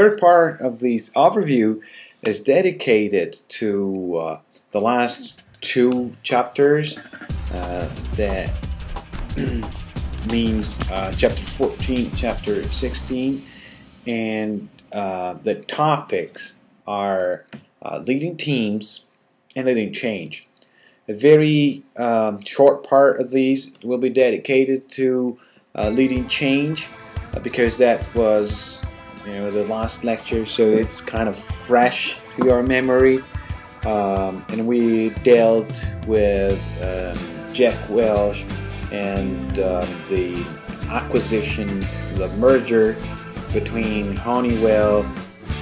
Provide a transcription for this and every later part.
third part of this overview is dedicated to the last two chapters. That means chapter 14, chapter 16, and the topics are leading teams and leading change. A very short part of these will be dedicated to leading change, because that was the last lecture, so it's kind of fresh to your memory. And we dealt with Jack Welch and the acquisition, the merger between Honeywell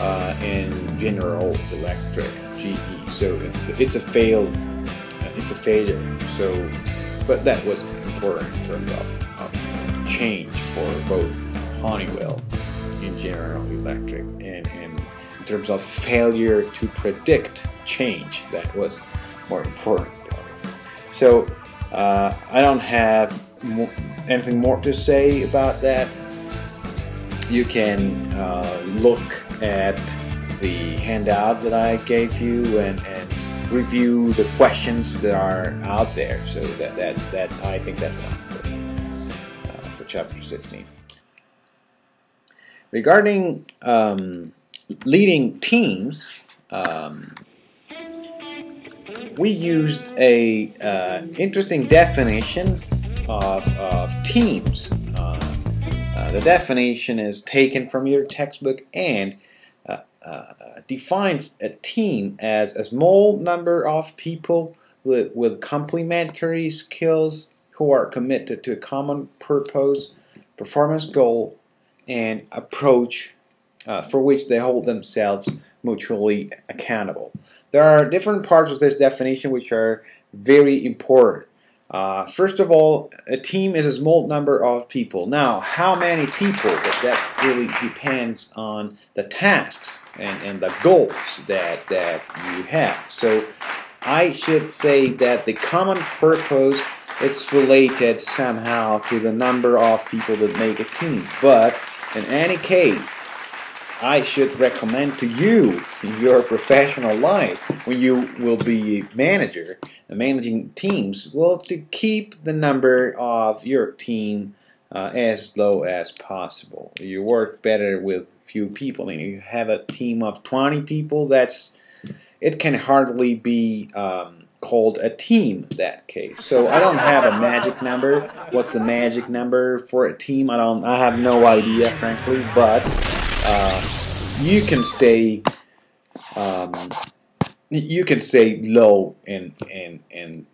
and General Electric, GE. So it's a failure. So, but that was important in terms of change for both Honeywell and General Electric, and in terms of failure to predict change, that was more important. So I don't have anything more to say about that. You can look at the handout that I gave you and review the questions that are out there. So that's I think that's enough for chapter 16. Regarding leading teams, we used a interesting definition of teams. The definition is taken from your textbook and defines a team as a small number of people with complementary skills who are committed to a common purpose, performance goal, and approach for which they hold themselves mutually accountable. There are different parts of this definition which are very important. First of all, a team is a small number of people. Now, how many people? That really depends on the tasks and the goals that you have. So I should say that the common purpose, it's related somehow to the number of people that make a team. But in any case, I should recommend to you in your professional life, when you will be a manager and managing teams, well, to keep the number of your team as low as possible. You work better with few people. And you have a team of 20 people, it can hardly be called a team in that case. So I don't have a magic number. What's the magic number for a team? I have no idea, frankly, but you can stay low in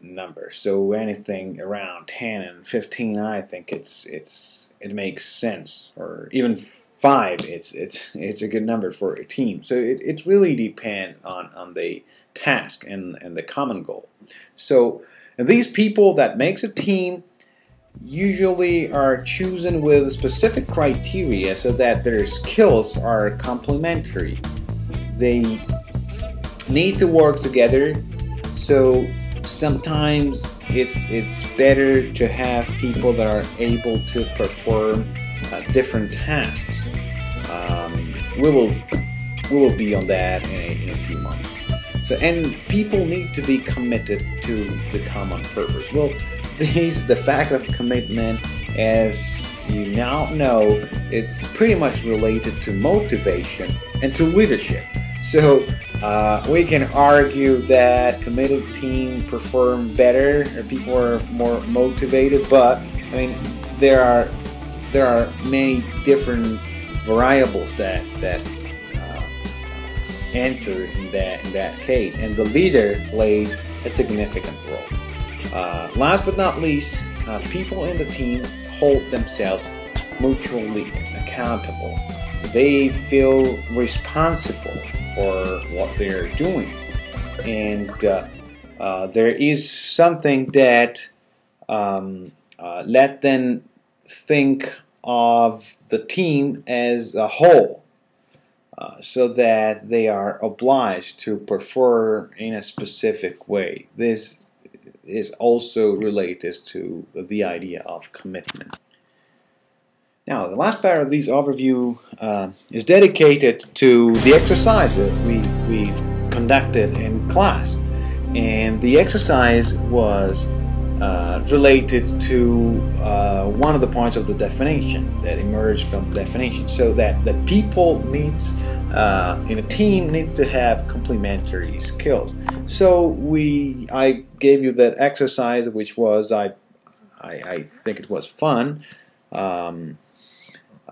numbers. So anything around 10 and 15, I think it makes sense. Or even 5, it's a good number for a team. So it really depends on the task and the common goal. So these people that makes a team usually are chosen with specific criteria so that their skills are complementary. They need to work together, so sometimes it's better to have people that are able to perform different tasks. We will be on that in a few months. So, and people need to be committed to the common purpose. Well, the fact of commitment, as you now know, it's pretty much related to motivation and to leadership. So we can argue that committed team perform better, or people are more motivated, but I mean there are many different variables that enter in that case, and the leader plays a significant role. Last but not least, people in the team hold themselves mutually accountable. They feel responsible for what they're doing, and there is something that let them think of the team as a whole, so that they are obliged to perform in a specific way. This is also related to the idea of commitment. Now, the last part of this overview is dedicated to the exercise that we've conducted in class. And the exercise was related to one of the points of the definition that emerged from the definition. So that people needs, in a team, needs to have complementary skills. So I gave you that exercise, which was, I think it was fun,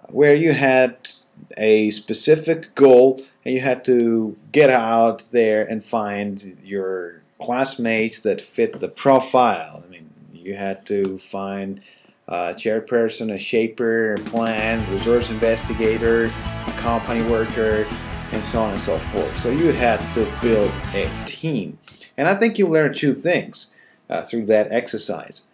where you had a specific goal and you had to get out there and find your classmates that fit the profile. I mean, you had to find a chairperson, a shaper, a plan, resource investigator, a company worker, and so on and so forth. So you had to build a team. And I think you learned two things through that exercise.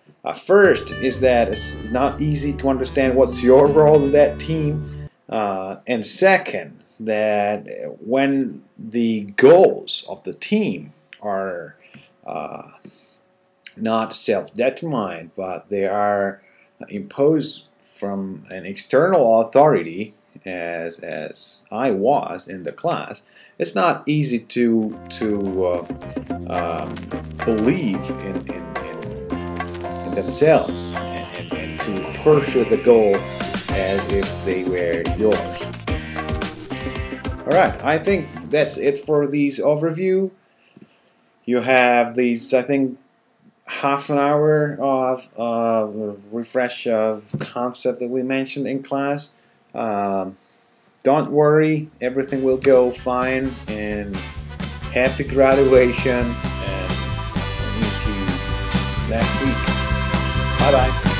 First is that it's not easy to understand what's your role in that team, and second, that when the goals of the team are not self-determined, but they are imposed from an external authority, as I was in the class, it's not easy to believe in themselves and to pursue the goal as if they were yours. Alright, I think that's it for this overview. You have these, I think, half an hour of refresh of concept that we mentioned in class. Don't worry, everything will go fine, and happy graduation, and I'll meet you next week. Bye-bye.